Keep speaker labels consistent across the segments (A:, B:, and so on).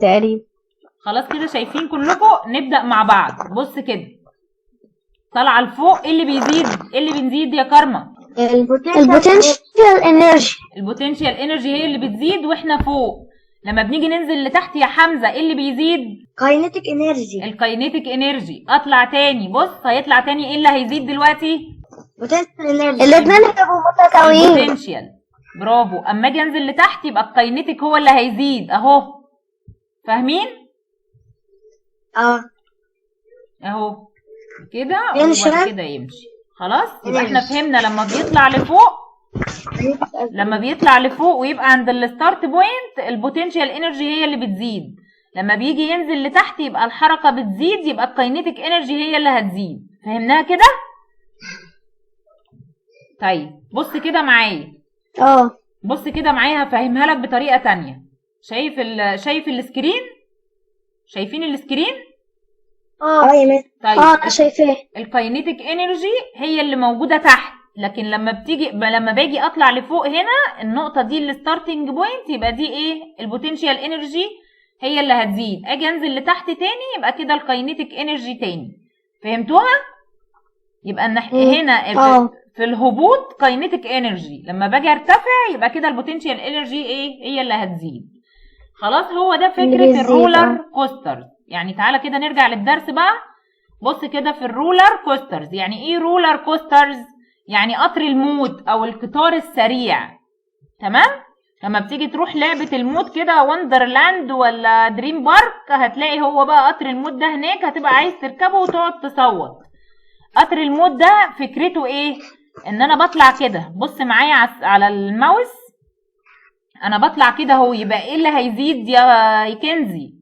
A: تقريبا.
B: خلاص كده شايفين كلكم. نبدأ مع بعض. بص كده طالعه لفوق. ايه اللي بيزيد؟ ايه اللي بنزيد يا كارما؟
A: البوتنشال انرجي.
B: البوتنشال انرجي هي اللي بتزيد واحنا فوق. لما بنيجي ننزل لتحت يا حمزه ايه اللي بيزيد؟
A: كاينيتيك انرجي.
B: الكاينيتيك انرجي. اطلع تاني. بص هيطلع تاني. ايه اللي هيزيد دلوقتي؟
A: بوتنشال انرجي. الاثنين هيبقوا متساويين.
B: البوتنشال. برافو. اما اجي انزل لتحت يبقى الكاينيتيك هو اللي هيزيد اهو. فاهمين؟ اهو كده وبعد كده يمشي. خلاص يبقى احنا فهمنا لما بيطلع لفوق. لما بيطلع لفوق ويبقى عند الستارت بوينت البوتنشال انرجي هي اللي بتزيد. لما بيجي ينزل لتحت يبقى الحركه بتزيد، يبقى الكاينيتيك انرجي هي اللي هتزيد. فهمناها كده؟ طيب بص كده معايا. بص كده معايا هفهمها لك بطريقه تانية. شايف السكرين؟ شايفين السكرين؟
A: طيب شايفاه.
B: الكاينيتيك انرجي هي اللي موجوده تحت، لكن لما باجي اطلع لفوق هنا النقطه دي الستارتنج بوينت يبقى دي ايه؟ البوتنشال انرجي هي اللي هتزيد. اجي انزل لتحت تاني يبقى كده الكاينيتيك انرجي تاني. فهمتوها؟ يبقى هنا في الهبوط كاينيتيك انرجي، لما باجي ارتفع يبقى كده البوتنشال انرجي ايه؟ هي اللي هتزيد. خلاص هو ده فكره الرولر كوستر. يعني تعالى كده نرجع للدرس بقى. بص كده في الرولر كوسترز. يعني ايه رولر كوسترز؟ يعني قطر الموت او القطار السريع. تمام؟ لما بتيجي تروح لعبة الموت كده وندرلاند ولا دريم بارك هتلاقي هو بقى قطر الموت ده هناك، هتبقى عايز تركبه وتقعد تصوت. قطر الموت ده فكرته ايه؟ ان انا بطلع كده. بص معايا على الماوس. انا بطلع كده اهو. يبقى ايه اللي هيزيد يا كنزي؟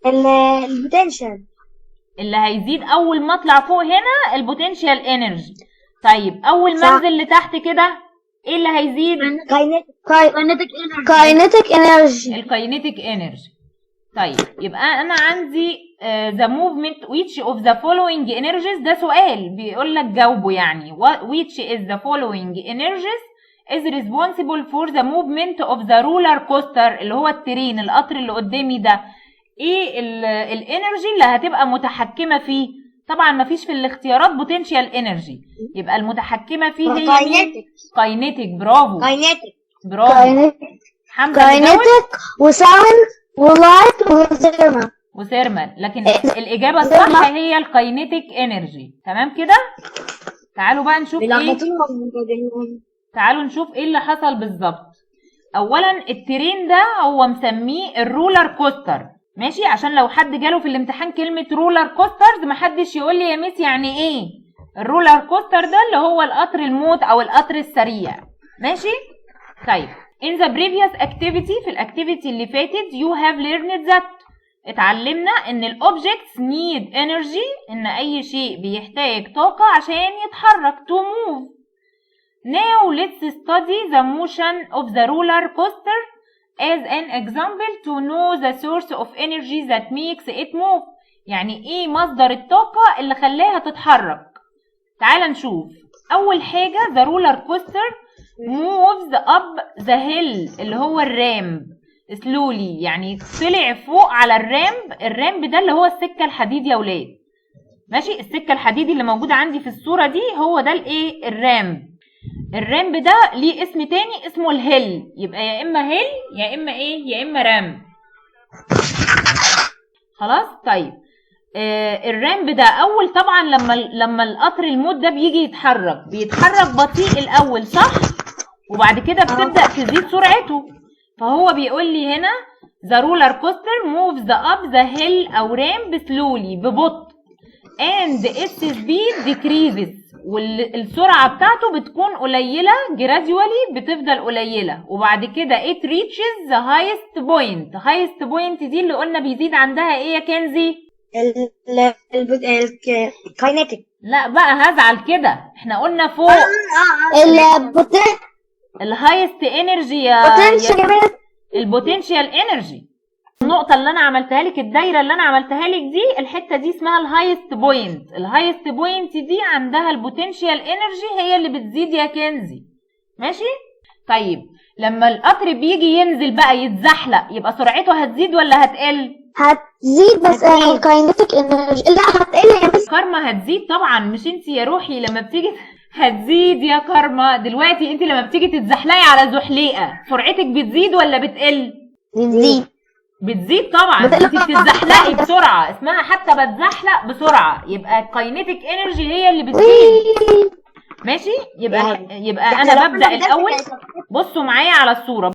A: البوتنشال.
B: اللي هيزيد اول ما اطلع فوق هنا البوتنشال انرجي. طيب اول ما انزل لتحت كده ايه اللي هيزيد؟
A: كاينيتيك انرجي.
B: الكاينيتيك انرجي. طيب يبقى انا عندي the movement which of the following energies. ده سؤال بيقول لك جاوبه. يعني which is the following energies is responsible for the movement of the roller coaster اللي هو الترين القطر اللي قدامي ده. ايه الانرجي اللي هتبقى متحكمه فيه؟ طبعا مفيش في الاختيارات بوتنشال انرجي، يبقى المتحكمه فيه هي كاينيتيك. برافو. برافو.
A: كاينيتيك وساوند ولايت
B: وثيرمال. لكن الاجابه الصح هي الكاينيتيك انرجي. تمام كده؟ تعالوا بقى نشوف ايه. تعالوا نشوف ايه اللي حصل بالظبط. اولا الترين ده هو مسميه الرولر كوستر. ماشي؟ عشان لو حد جاله في الامتحان كلمة رولر كوسترز محدش يقول لي يا ميس يعني ايه الرولر كوستر ده اللي هو القطر الموت او القطر السريع. ماشي؟ طيب in the previous activity في الاكتيفيتي اللي فاتت you have learned that اتعلمنا ان الاوبجكتس need energy، ان اي شيء بيحتاج طاقة عشان يتحرك to move. Now let's study the motion of the roller coaster as an example to know the source of energy that makes it move. يعني ايه مصدر الطاقة اللي خلاها تتحرك؟ تعال نشوف. اول حاجة the roller coaster moves up the hill اللي هو الرامب slowly. يعني طلع فوق على الرامب ده اللي هو السكة الحديد يا ولاد. ماشي؟ السكة الحديدي اللي موجودة عندي في الصورة دي هو ده الايه؟ الرامب. الرامب ده ليه اسم تاني اسمه الهيل. يبقى يا اما هيل يا اما ايه؟ يا اما رامب. خلاص؟ طيب الرامب ده اول طبعا لما القطر الموت ده بيجي بيتحرك بطيء الاول صح؟ وبعد كده بتبدأ تزيد سرعته. فهو بيقول لي هنا the roller coaster moves up the hill او رامب slowly ببطء and its speed decreases والسرعة بتاعته بتكون قليلة gradually بتفضل قليلة. وبعد كده it reaches the highest point. highest point دي اللي قلنا بيزيد عندها ايه يا كنزي؟
A: الكاينيتيك.
B: لا بقى هزعل كده. احنا قلنا فوق الهايست انرجي يا البوتنشال انرجي. النقطة اللي انا عملتها لك الدايرة اللي انا عملتها لك دي الحتة دي اسمها الهايست بوينت. الهايست بوينت دي عندها البوتنشال انرجي هي اللي بتزيد يا كنزي. ماشي؟ طيب لما القطر بيجي ينزل بقى يتزحلق يبقى سرعته هتزيد ولا هتقل؟
A: هتزيد بس الكاينيتيك انرجي لا هتقل يا مس.
B: كارما هتزيد طبعا، مش انت يا روحي لما بتيجي هتزيد يا كارما. دلوقتي انت لما بتيجي تتزحلقي على زحليقه سرعتك بتزيد ولا بتقل؟
A: بتزيد.
B: بتزيد طبعا، انت بتتزحلقي بسرعه، اسمها حتى بتزحلق بسرعه، يبقى الكاينيتيك انرجي هي اللي بتزيد. ماشي، يبقى انا ببدأ الاول. بصوا معايا على الصورة.